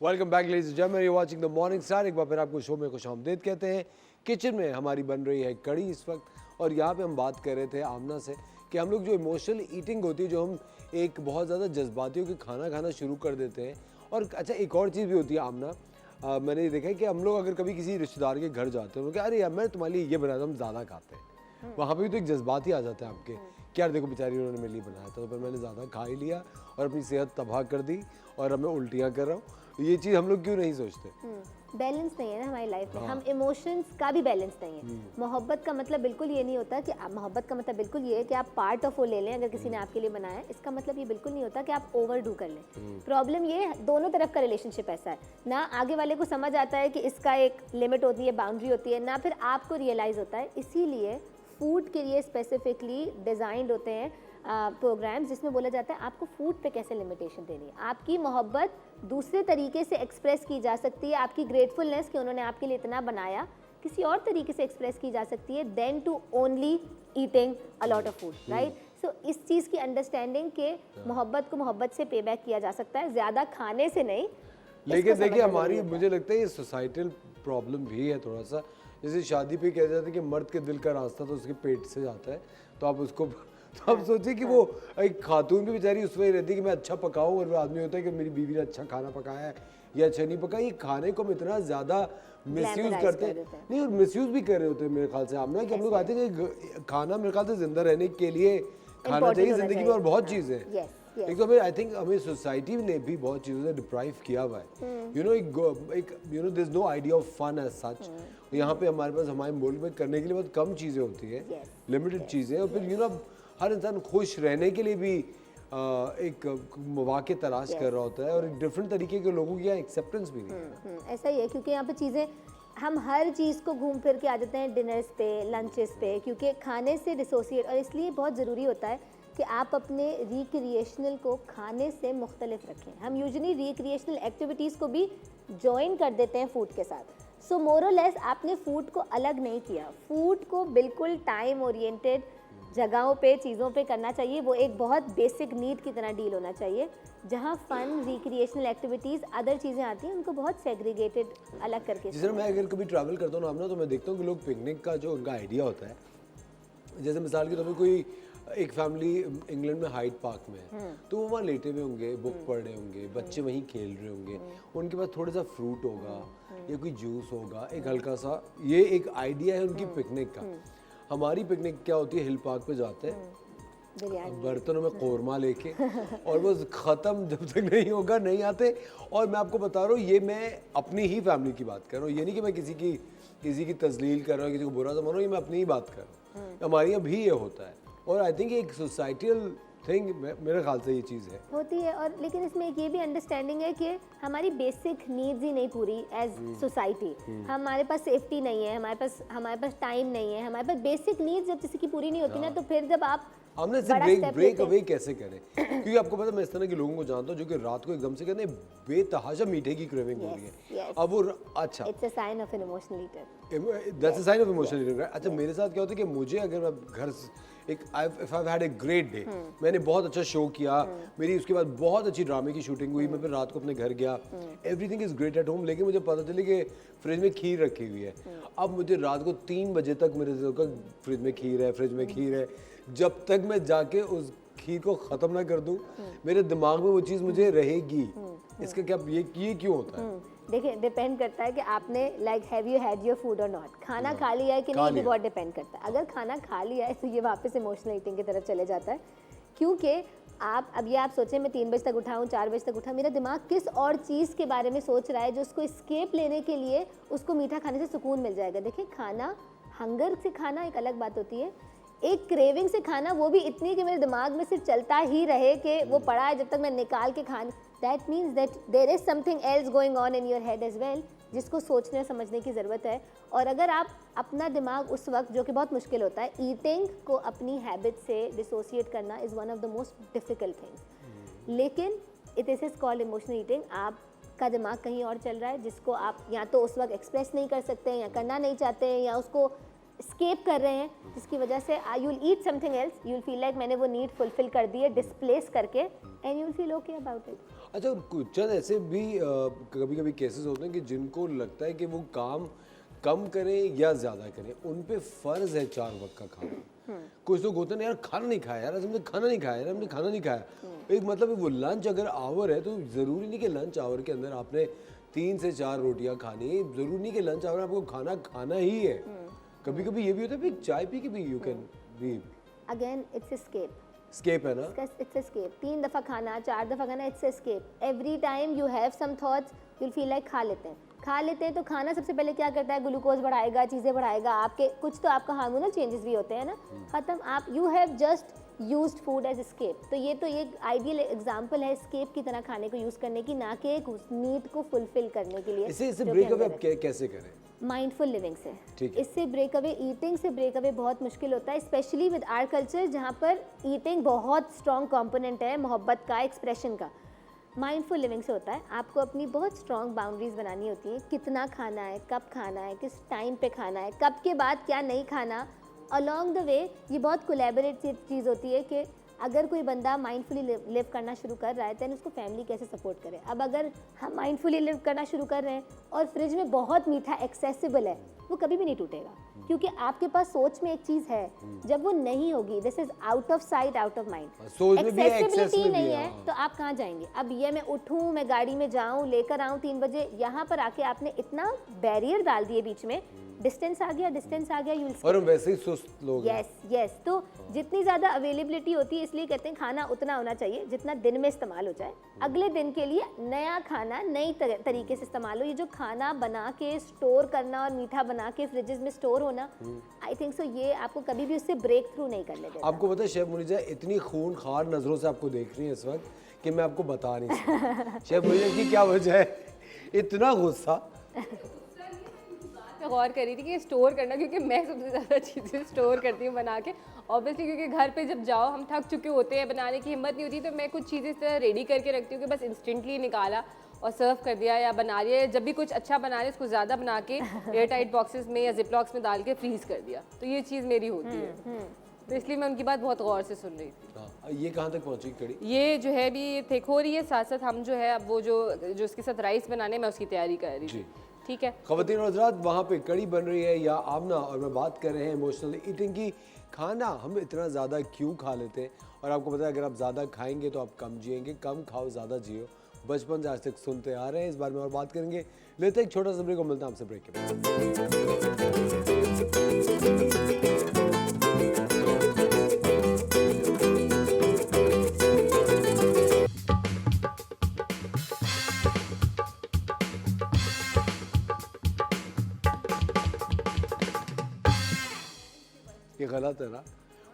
Welcome back ladies and gentleman, you watching the morning star. एक बार फिर आपको show में खुशामदीद कहते हैं। किचन में हमारी बन रही है कड़ी इस वक्त, और यहाँ पे हम बात कर रहे थे आमना से कि हम लोग जो इमोशनल ईटिंग होती है, जो हम एक बहुत ज़्यादा जज्बातियों की खाना खाना शुरू कर देते हैं। और अच्छा, एक और चीज़ भी होती है आमना, मैंने ये देखा है कि हम लोग अगर कभी किसी रिश्तेदार के घर जाते हैं, अरे यार मैं तुम्हारे लिए ये बनाया था, हम ज़्यादा खाते हैं, वहाँ पे भी तो एक जज्बात ही आ जाता है आपके कि यार देखो बेचारी उन्होंने मेरे लिए बनाया था, तो फिर मैंने ज़्यादा खा ही लिया और अपनी सेहत तबाह कर दी और अब मैं उल्टियाँ कर रहा हूँ। ये चीज़ हम लोग क्यों नहीं सोचते? बैलेंस नहीं है ना हमारी लाइफ में। हम इमोशंस का भी बैलेंस नहीं है। मोहब्बत का मतलब बिल्कुल ये नहीं होता कि मोहब्बत का मतलब बिल्कुल ये है कि आप पार्ट ऑफ वो ले लें। अगर किसी ने आपके लिए बनाया है, इसका मतलब ये बिल्कुल नहीं होता कि आप ओवर डू कर लें। प्रॉब्लम ये है, दोनों तरफ का रिलेशनशिप ऐसा है ना, आगे वाले को समझ आता है कि इसका एक लिमिट होती है, बाउंड्री होती है ना, फिर आपको रियलाइज़ होता है। इसीलिए फूड के लिए स्पेसिफिकली डिज़ाइंड होते हैं प्रोग्राम्स, जिसमें बोला जाता है आपको फूड पे कैसे लिमिटेशन देनी है। आपकी मोहब्बत दूसरे तरीके से एक्सप्रेस की जा सकती है, आपकी ग्रेटफुलनेस कि उन्होंने आपके लिए इतना बनाया किसी और तरीके से एक्सप्रेस की जा सकती है then to only eating a lot of food, right. So इस चीज़ की अंडरस्टैंडिंग के मोहब्बत को मोहब्बत से पे बैक किया जा सकता है, ज़्यादा खाने से नहीं। लेकिन देखिए हमारी, मुझे लगता है ये सोसाइटल प्रॉब्लम भी है थोड़ा सा। जैसे शादी पे कहा जाता है कि मर्द के दिल का रास्ता तो उसके पेट से जाता है, तो आप उसको तो आप सोचिए कि वो एक खातून भी बेचारी उस वही रहती है कि मैं अच्छा पकाऊं, और वो आदमी होता है कि मेरी बीवी ने अच्छा खाना पकाया है या अच्छा नहीं पकाया। ये खाने को हम इतना ज़्यादा मिसयूज़ करते हैं, नहीं, और मिसयूज़ भी कर रहे होते हैं मेरे ख्याल से आमना, कि हम लोग आते हैं कि खाना मेरे ख्याल से जिंदा रहने के लिए खाना चाहिए ज़िंदगी में, और बहुत चीज़ें हैं। एक तो हमें, आई थिंक हमें सोसाइटी ने भी बहुत चीज़ों से डिप्राइव किया हुआ है। यू नो, एक you know there is no idea of fun as such. यहाँ पे हमारे पास, हमारे मुल्क में करने के लिए बहुत कम चीज़ें होती हैं, लिमिटेड चीज़ें, और फिर यू नो हर इंसान खुश रहने के लिए भी एक मौके तलाश कर रहा होता है, और डिफरेंट तरीके के लोगों की यहाँ एक्सेप्टेंस भी नहीं है। ऐसा ही है, क्योंकि यहाँ पे चीज़ें, हम हर चीज़ को घूम फिर के आ जाते हैं डिनर्स पे, लंचेस पे, क्योंकि खाने से डिसोसिएट। और इसलिए बहुत ज़रूरी होता है कि आप अपने रिक्रिएशनल को खाने से मुख्तलिफ रखें। हम यूजुअली रिक्रिएशनल एक्टिविटीज़ को भी जॉइन कर देते हैं फूड के साथ। सो मोर और लेस आपने फूड को अलग नहीं किया, फूड को बिल्कुल टाइम ओरिएंटेड जगहों पे, चीज़ों पे करना चाहिए। वो एक बहुत बेसिक नीड की तरह डील होना चाहिए, जहाँ फन, रिक्रिएशनल एक्टिविटीज़, अदर चीज़ें आती हैं, उनको बहुत सेग्रीगेटेड अलग करके। जैसे मैं अगर कभी ट्रैवल करता हूँ ना, तो मैं देखता हूँ कि लोग पिकनिक का जो उनका आइडिया होता है, जैसे मिसाल के तौर पर कोई एक फैमिली इंग्लैंड में हाइड पार्क में है, तो वो वहाँ लेटे हुए होंगे, बुक पढ़ रहे होंगे, बच्चे वहीं खेल रहे होंगे, उनके पास थोड़ा सा फ्रूट होगा या कोई जूस होगा, एक हल्का सा, ये एक आइडिया है उनकी पिकनिक का। हमारी पिकनिक क्या होती है, हिल पार्क पे जाते हैं बर्तनों में कौरमा लेके, और वो ख़त्म जब तक नहीं होगा नहीं आते। और मैं आपको बता रहा हूँ, ये मैं अपनी ही फैमिली की बात कर रहा हूँ, ये नहीं कि मैं किसी की तजलील कर रहा हूँ, किसी को बुरा समझ रहा हूँ, ये मैं अपनी ही बात कर रहा हूँ। हमारे यहाँ भी ये होता है, और आई थिंक एक सोसाइटल थिंग मेरे ख्याल से ये चीज़ है, होती है। और लेकिन इसमें एक ये भी अंडरस्टैंडिंग है कि हमारी बेसिक नीड्स ही नहीं पूरी एज सोसाइटी। हमारे पास सेफ्टी नहीं है, हमारे पास टाइम नहीं है, हमारे पास बेसिक नीड्स जब किसी की पूरी नहीं होती ना, तो फिर जब आप हमने से ब्रेक अवे कैसे करें, क्योंकि आपको पता है मैं इस तरह के लोगों को जानता हूँ जो कि रात को एकदम से कहते हैं बेतहाशा मीठे की क्रेविंग हो रही है। अब वो अच्छा, it's a sign of an emotional eater, that's a sign of emotional eater. अच्छा, मेरे साथ क्या होता है कि मुझे, अगर मैं घर if I had a great day, मैंने बहुत अच्छा शो किया, मेरी उसके बाद बहुत अच्छी ड्रामे की शूटिंग हुई, मैं फिर रात को अपने घर गया, everything is great at home, लेकिन मुझे पता चले कि फ्रिज में खीर रखी हुई है। अब मुझे रात को 3 बजे तक मेरे फ्रिज में खीर है, फ्रिज में खीर है, जब तक मैं जाके उस खीर को ख़त्म ना कर दूं, मेरे दिमाग में वो चीज़ मुझे रहेगी। इसका क्या, ये क्यों होता है? देखिए, डिपेंड करता है कि आपने like have you had your food और नॉट, खाना खा लिया है कि नहीं, ये बहुत डिपेंड करता है। अगर खाना खा लिया है तो ये वापस इमोशनल ईटिंग की तरफ चले जाता है, क्योंकि आप सोचें मैं 3 बजे तक उठाऊँ, 4 बजे तक उठा, मेरा दिमाग किस और चीज़ के बारे में सोच रहा है जो उसको एस्केप लेने के लिए उसको मीठा खाने से सुकून मिल जाएगा। देखिए, खाना, हंगर से खाना एक अलग बात होती है, एक क्रेविंग से खाना वो भी इतनी कि मेरे दिमाग में सिर्फ चलता ही रहे कि वो पड़ा है जब तक मैं निकाल के खान, that means that there is something else going on in your head as well, जिसको सोचने और समझने की ज़रूरत है। और अगर आप अपना दिमाग उस वक्त, जो कि बहुत मुश्किल होता है, ईटिंग को अपनी हैबिट से डिसोसिएट करना is one of the most difficult things. लेकिन this is called emotional eating. आपका दिमाग कहीं और चल रहा है, जिसको आप या तो उस वक्त एक्सप्रेस नहीं कर सकते हैं या करना नहीं चाहते हैं या उसको स्केप कर रहे हैं, जिसकी वजह से you will eat something else, you will feel like मैंने वो नीड फुलफिल कर दी है डिस्प्लेस करके, and you will feel okay about it. अच्छा, कुछ चंद ऐसे भी कभी कभी केसेस होते हैं कि जिनको लगता है कि वो काम कम करें या ज़्यादा करें, उन पे फ़र्ज़ है 4 वक्त का खाना। कुछ लोग होते हैं यार खाना नहीं खाया, यार हमने खाना नहीं खाया, यार हमने खाना नहीं खाया। एक मतलब वो लंच अगर आवर है तो ज़रूरी नहीं कि लंच आवर के अंदर आपने 3 से 4 रोटियां खानी है, ज़रूरी नहीं कि लंच आवर आपको खाना खाना ही है। कभी कभी ये भी होता है भाई चाय पी के भी you can be again it's escape, escape है ना। It's escape. 3 दफ़ा खाना, 4 दफ़ा खाना, it's escape. Every time you have some thoughts, you feel like खा लेते हैं तो खाना सबसे पहले क्या करता है, ग्लूकोज बढ़ाएगा, चीज़ें बढ़ाएगा, आपके कुछ तो आपका हार्मोनल चेंजेस भी होते हैं ना, ख़त्म। आप you have just used food as escape. तो ये आइडियल एग्जांपल है एस्केप की तरह खाने को यूज़ करने की, ना कि एक नीड को फुलफिल करने के लिए। इसे ब्रेक अवे आप कैसे करें? माइंडफुल लिविंग से। ठीक है। इससे ब्रेक अवे, ईटिंग से ब्रेक अवे बहुत मुश्किल होता है, स्पेशली विद आवर कल्चर जहाँ पर ईटिंग बहुत स्ट्रॉन्ग कंपोनेंट है मोहब्बत का, एक्सप्रेशन का। माइंडफुल लिविंग से होता है, आपको अपनी बहुत स्ट्रॉन्ग बाउंड्रीज बनानी होती है, कितना खाना है, कब खाना है, किस टाइम पे खाना है, कब के बाद क्या नहीं खाना। अलॉन्ग द वे ये बहुत कोलैबोरेटिव चीज़ होती है कि अगर कोई बंदा माइंडफुली लिव करना शुरू कर रहा है तो उसको फैमिली कैसे सपोर्ट करे। अब अगर हम माइंडफुली लिव करना शुरू कर रहे हैं और फ्रिज में बहुत मीठा एक्सेसिबल है, वो कभी भी नहीं टूटेगा, क्योंकि आपके पास सोच में एक चीज़ है, जब वो नहीं होगी, this is out of sight out of mind, accessibility नहीं है तो आप कहाँ जाएंगे। अब ये मैं उठूँ, मैं गाड़ी में जाऊँ, लेकर आऊँ 3 बजे, यहाँ पर आके आपने इतना बैरियर डाल दिए बीच में, डिस्टेंस आ गया, यू विल और हम वैसे ही सुस्त लोग हैं। यस। तो जितनी ज़्यादा अवेलेबिलिटी होती है, इसलिए कहते हैं खाना उतना होना चाहिए जितना दिन में इस्तेमाल हो जाए। अगले दिन के लिए नया खाना नई तरीके से इस्तेमाल हो। ये जो खाना बना के स्टोर करना और मीठा बना के फ्रिजेस में स्टोर होना, आई थिंक सो ये आपको कभी भी उससे ब्रेक थ्रू नहीं करने देता। आपको पता है शेफ मुनीजा इतनी खूनखार नज़रों से आपको देख रही है इस वक्त कि मैं आपको बता नहीं सकता शेफ मुनीजा की क्या वजह है, इतना गुस्सा। मैं गौर कर रही थी कि स्टोर करना, क्योंकि मैं सबसे ज़्यादा चीज़ें स्टोर करती हूँ बना के, ऑब्वियसली क्योंकि घर पे जब जाओ हम थक चुके होते हैं, बनाने की हिम्मत नहीं होती, तो मैं कुछ चीज़ें इस तरह रेडी करके रखती हूँ कि बस इंस्टेंटली निकाला और सर्व कर दिया, या बना लिया, जब भी कुछ अच्छा बना रहे उसको ज़्यादा बना के एयर टाइट बॉक्सेस में या जिपलॉक्स में डाल के फ्रीज़ कर दिया। तो ये चीज़ मेरी होती है, तो इसलिए मैं उनकी बात बहुत गौर से सुन रही थी। ये कहाँ तक पहुँची कड़ी? ये जो है भी थिक हो रही है, साथ साथ हम जो है अब वो जो इसके साथ राइस बनाने, मैं उसकी तैयारी कर रही थी। ठीक है ख़वातीन और हज़रात, वहाँ पे कड़ी बन रही है या आमना और मैं बात कर रहे हैं इमोशनल ईटिंग की। खाना हम इतना ज़्यादा क्यों खा लेते हैं, और आपको पता है अगर आप ज़्यादा खाएंगे तो आप कम जिएंगे, कम खाओ ज़्यादा जियो। बचपन से आज तक सुनते आ रहे हैं, इस बारे में और बात करेंगे। लेते हैं एक छोटा सा ब्रेक, को मिलता है आपसे ब्रेक के बाद। ये गलत है ना।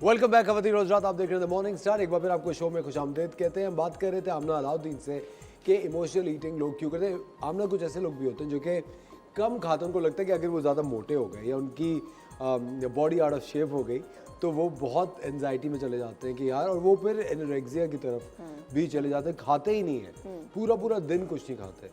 वेलकम बैक खवातीन और हज़रात, आप देख रहे हैं द मॉर्निंग स्टार। एक बार फिर आपको शो में खुशामदीद कहते हैं। हम बात कर रहे थे आमना अलाउद्दीन से कि इमोशनल ईटिंग लोग क्यों करते हैं। आमना, कुछ ऐसे लोग भी होते हैं जो कि कम खाते हैं, उनको लगता है कि अगर वो ज़्यादा मोटे हो गए या उनकी बॉडी आउट ऑफ शेप हो गई तो वो बहुत एनजाइटी में चले जाते हैं कि यार, और वो फिर एनोरेक्सिया की तरफ भी चले जाते हैं, खाते ही नहीं है, पूरा दिन कुछ नहीं खाते।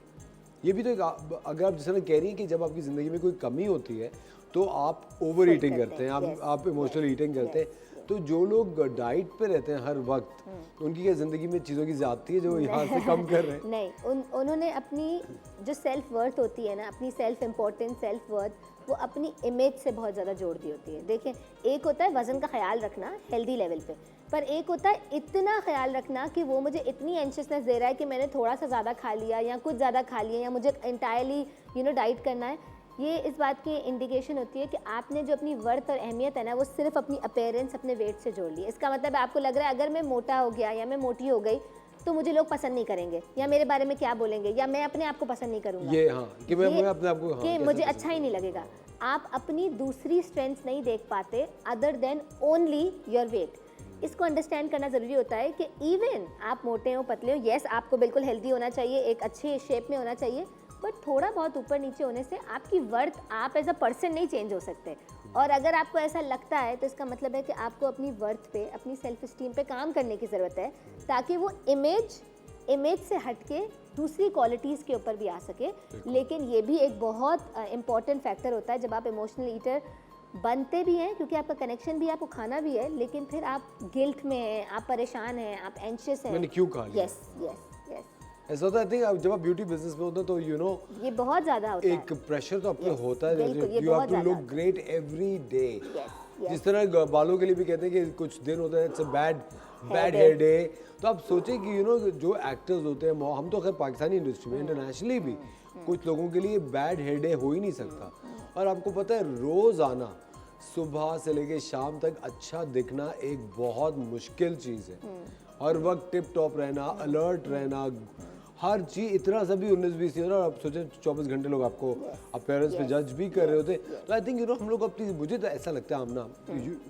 ये भी तो एक, अगर आप जिस तरह कह रही हैं कि जब आपकी ज़िंदगी में कोई कमी होती है तो आप ओवर ईटिंग करते हैं, आप इमोशनल ईटिंग करते हैं। तो जो लोग डाइट पे रहते हैं हर वक्त, उनकी क्या ज़िंदगी में चीज़ों की ज़्यादती है जो यहाँ से कम कर रहे हैं? नहीं, उन्होंने अपनी जो सेल्फ वर्थ होती है ना, अपनी सेल्फ इम्पोर्टेंस, सेल्फ वर्थ, वो अपनी इमेज से बहुत ज़्यादा जोड़ दी होती है। देखें, एक होता है वज़न का ख्याल रखना हेल्दी लेवल पे, पर एक होता है इतना ख्याल रखना कि वो मुझे इतनी एंशियसनेस दे रहा है कि मैंने थोड़ा सा ज़्यादा खा लिया या कुछ ज़्यादा खा लिया या मुझे इंटायरली डाइट करना है। ये इस बात की इंडिकेशन होती है कि आपने जो अपनी वर्थ और अहमियत है ना, वो सिर्फ अपनी अपीयरेंस, अपने वेट से जोड़ ली। इसका मतलब है आपको लग रहा है अगर मैं मोटा हो गया या मैं मोटी हो गई तो मुझे लोग पसंद नहीं करेंगे, या मेरे बारे में क्या बोलेंगे, या मैं अपने आप को पसंद नहीं करूँगा, ये हाँ कि मैं अपने आप को, कि मुझे अच्छा ही नहीं लगेगा। आप अपनी दूसरी स्ट्रेंथ्स नहीं देख पाते other than only your weight. इसको अंडरस्टैंड करना ज़रूरी होता है कि इवन आप मोटे हो, पतले हो, येस आपको बिल्कुल हेल्दी होना चाहिए, एक अच्छे शेप में होना चाहिए, बट थोड़ा बहुत ऊपर नीचे होने से आपकी वर्थ, आप एज अ पर्सन नहीं चेंज हो सकते। और अगर आपको ऐसा लगता है तो इसका मतलब है कि आपको अपनी वर्थ पे, अपनी सेल्फ इस्टीम पे काम करने की ज़रूरत है, ताकि वो इमेज इमेज से हटके दूसरी क्वालिटीज़ के ऊपर भी आ सके। लेकिन ये भी एक बहुत इम्पॉर्टेंट फैक्टर होता है जब आप इमोशनल ईटर बनते भी हैं, क्योंकि आपका कनेक्शन भी है, आपको खाना भी है, लेकिन फिर आप गिल्ट में हैं, आप परेशान हैं, आप एंशियस हैं। मैंने क्यों खा लिया? यस यस यस, ऐसा होता है। आई थिंक जब आप ब्यूटी बिजनेस में होते हो तो ये बहुत ज़्यादा होता है। एक प्रेशर तो आपको Yes, होता है, बिल्कुल, ये यू हैव बहुत टू लुक ज़्यादा। Great every day. यस जिस तरह बालों के लिए भी कहते हैं कि कुछ दिन होता है it's a bad day. Hair day, तो आप सोचें कि जो एक्टर्स होते हैं, हम तो खैर पाकिस्तानी इंडस्ट्री में, इंटरनेशनली भी कुछ लोगों के लिए बैड हेयर डे हो ही नहीं सकता। और आपको पता है रोज़ाना सुबह से लेके शाम तक अच्छा दिखना एक बहुत मुश्किल चीज़ है। हर वक्त टिप टॉप रहना, अलर्ट रहना, हर चीज़ इतना सभी 19-20 नहीं होता। और आप सोचें 24 घंटे लोग आपको अपीयरेंस पे जज भी कर रहे होते। तो आई थिंक हम लोग अपनी, मुझे तो ऐसा लगता है आमना,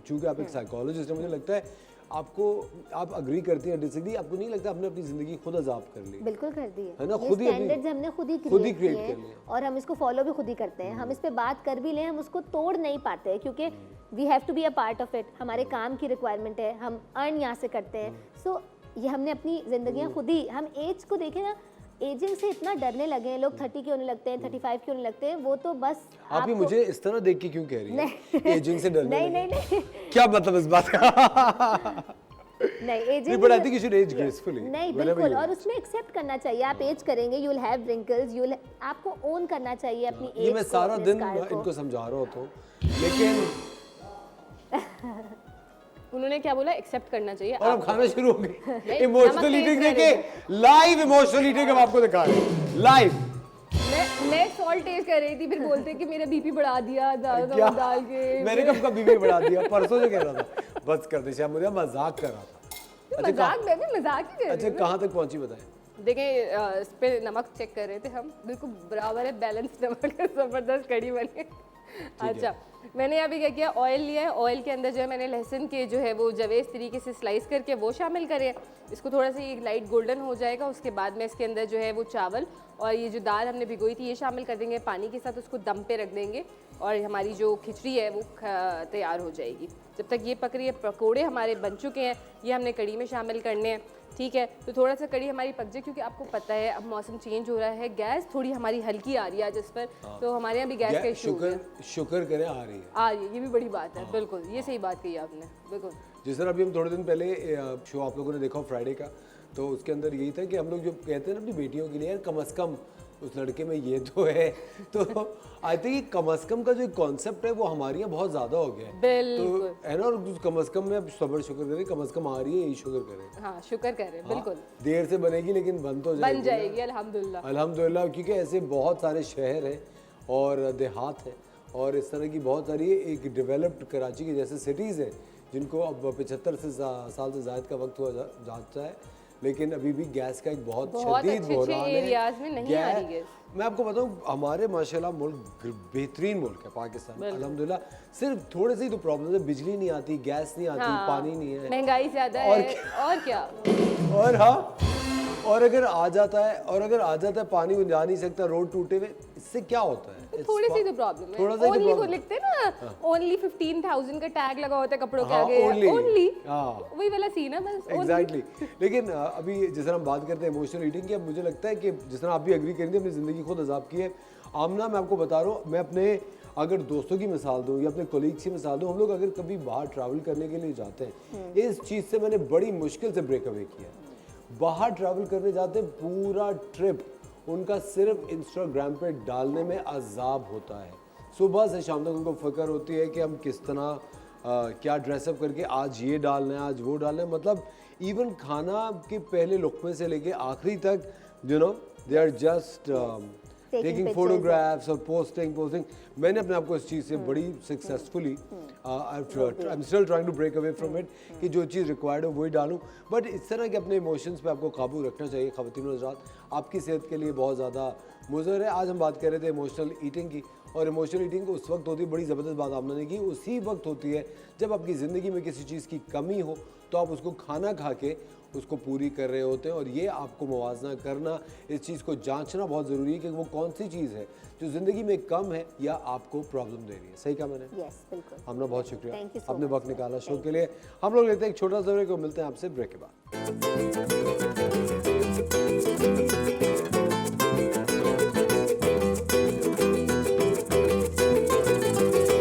चूँकि आप एक साइकोलॉजिस्ट हैं, मुझे लगता है आप अग्री करती हैं, डिसएग्री, आपको नहीं लगता आपने अपनी ज़िंदगी खुद अज़ाब कर ली? बिल्कुल कर दी है ना, ये खुद ही अपनी- स्टैंडर्ड्स हमने खुद ही खुद ही क्रिएट create किए कर लिए। हैं और हम इसको फॉलो भी खुद ही करते हैं। हम इस पे बात कर भी लें, हम उसको तोड़ नहीं पाते हैं, क्योंकि we have to be a part of it. हमारे काम की रिक्वायरमेंट है, हम अर्न यहाँ से करते हैं। सो ये हमने अपनी जिंदगियाँ खुद ही, हम एज को देखें ना, एजिंग से इतना डरने लगे हैं लोग, 30 के होने लगते हैं, 35 के होने लगते हैं, वो तो बस आप ही मुझे इस तरह देख के क्यों कह रही है एजिंग से डरने नहीं लगे? नहीं नहीं क्या मतलब इस बात का? नहीं, ageing but I think you should age gracefully, नहीं whenever बिल्कुल, you और age. उसमें एक्सेप्ट करना चाहिए। आप एज करेंगे, यू विल हैव रिंकल्स, आपको ओन करना चाहिए अपनी एज ये को, मैं सारा अपने दिन scar को। इनको समझा रहा होता हूँ, लेकिन उन्होंने क्या बोला, एक्सेप्ट करना चाहिए। और अब खाना शुरू हो गई। नहीं, इमोशनल नमक ईटिंग तेज देखे, लाइव इमोशनल ईटिंग हम आपको दिखा रहे हैं लाइव। मैं सॉल्ट टेस्ट कर रही थी, फिर बोलते कि मेरा बीपी बढ़ा दिया दाल क्या डाल के। मैंने कब का बीबी बढ़ा दिया? परसों जो कह रहा था, बस कर दे शायद, मुझे मजाक कर रहा था। मजाक, मैं भी मजाक ही कर रही अच्छा कहाँ तक पहुंची बताएं? देखें, इस पे नमक चेक कर रहे थे हम, बिल्कुल बराबर है, बैलेंस नमक है, जबरदस्त कड़ी बनी। अच्छा, मैंने अभी क्या किया, ऑयल लिया है, ऑयल के अंदर जो है मैंने लहसुन के जो है वो जवेज़ तरीके से स्लाइस करके वो शामिल करे। इसको थोड़ा सा ये लाइट गोल्डन हो जाएगा, उसके बाद में इसके अंदर जो है वो चावल और ये जो दाल हमने भिगोई थी ये शामिल कर देंगे पानी के साथ, उसको दम पे रख देंगे और हमारी जो खिचड़ी है वो तैयार हो जाएगी। जब तक ये पक रही है, पकोड़े हमारे बन चुके हैं, ये हमने कड़ी में शामिल करने हैं। ठीक है, तो थोड़ा सा कड़ी हमारी पक जाए, क्योंकि आपको पता है अब मौसम चेंज हो रहा है, गैस थोड़ी हमारी हल्की आ रही है जिस पर, तो हमारे यहाँ भी गैस का इशू है। शुक्र करें आ रही है। आ रही है, ये भी बड़ी बात है। बिल्कुल, ये सही बात कही आपने, बिल्कुल। जिस तरह अभी हम थोड़े दिन पहले शो आप लोगों ने देखा फ्राइडे का, तो उसके अंदर यही था कि हम लोग जो कहते हैं ना अपनी बेटियों के लिए, यार कम से कम उस लड़के में ये तो है। तो आई थिंक कम से कम का जो कॉन्सेप्ट है वो हमारे यहाँ बहुत ज़्यादा हो गया है। बिल्कुल। तो है ना, और कम से कम में अब सबर शुक्र करें, कम से कम आ रही है, यही शुक्र करें। हाँ, शुक्र करें, बिल्कुल। देर से बनेगी लेकिन बन तो जाएगी। बन जाएगी अल्हम्दुलिल्लाह। अल्हम्दुलिल्लाह, क्योंकि ऐसे बहुत सारे शहर हैं और देहात हैं और इस तरह की बहुत सारी एक डेवलप्ड कराची की जैसे सिटीज़ हैं जिनको अब 75 साल से ज़ायद का वक्त हुआ जाता है, लेकिन अभी भी गैस का एक बहुत शदीद अच्छे बहरान है। एरियाज में नहीं आ रही गैस। मैं आपको बताऊं, हमारे माशाल्लाह मुल्क बेहतरीन मुल्क है पाकिस्तान, अल्हम्दुलिल्लाह। सिर्फ थोड़े से ही तो प्रॉब्लम है, बिजली नहीं आती, गैस नहीं आती, हाँ, पानी नहीं है, महंगाई ज्यादा और है, और क्या। और हाँ, और अगर आ जाता है पानी वो जा नहीं सकता, रोड टूटे हुए, इससे क्या होता है? थोड़ी सी तो प्रॉब्लम है। थोड़ा सा ही तो ओनली वो problem। लिखते हैं ना, ओनली 15,000 का टैग लगा होता है कपड़ों के हाँ, आगे, ओनली, हाँ। वही वाला सीन है बस। एग्जैक्टली लेकिन अभी जिस तरह हम बात करते हैं इमोशनल ईटिंग की, अब मुझे लगता है कि जिस तरह आप भी एग्री करेंगे, अपनी ज़िंदगी खुद अजाब की है। आमना, मैं आपको बता रहा हूँ, मैं अपने अगर दोस्तों की मिसाल दूँ या अपने कोलीग्स की मिसाल दूँ, हम लोग अगर कभी बाहर ट्रैवल करने के लिए जाते हैं, इस चीज़ से मैंने बड़ी मुश्किल से ब्रेक अवे किया। बाहर ट्रैवल करने जाते हैं, पूरा ट्रिप उनका सिर्फ इंस्टाग्राम पे डालने में अजाब होता है। सुबह से शाम तक उनको फ़िक्र होती है कि हम किस तरह क्या ड्रेसअप करके आज ये डालना है, आज वो डालना है। मतलब इवन खाना के पहले लुक़मे से लेके आखिरी तक, you know, they are just taking photographs और पोस्टिंग। मैंने अपने आप को इस चीज़ से बड़ी successfully, I am still trying to break away from it, कि जो चीज़ रिक्वायर्ड है वही डालूं। बट इस तरह के अपने इमोशंस पे आपको काबू रखना चाहिए ख़वातीन और हज़रात, आपकी सेहत के लिए बहुत ज़्यादा मुज़र है। आज हम बात कर रहे थे इमोशनल ईटिंग की, और इमोशनल ईटिंग उस वक्त होती है, बड़ी ज़बरदस्त बात आमना ने की, उसी वक्त होती है जब आपकी ज़िंदगी में किसी चीज़ की कमी हो, तो आप उसको खाना खा के उसको पूरी कर रहे होते हैं। और ये आपको मुवाजना करना, इस चीज़ को जांचना बहुत ज़रूरी है कि वो कौन सी चीज़ है जो ज़िंदगी में कम है या आपको प्रॉब्लम दे रही है। सही कहा मैंने? यस, बिल्कुल। हमने बहुत शुक्रिया Thank you so अपने much, वक्त sir. निकाला शो के लिए। हम लोग लेते हैं एक छोटा सा ब्रेक, को मिलते हैं आपसे ब्रेक के बाद।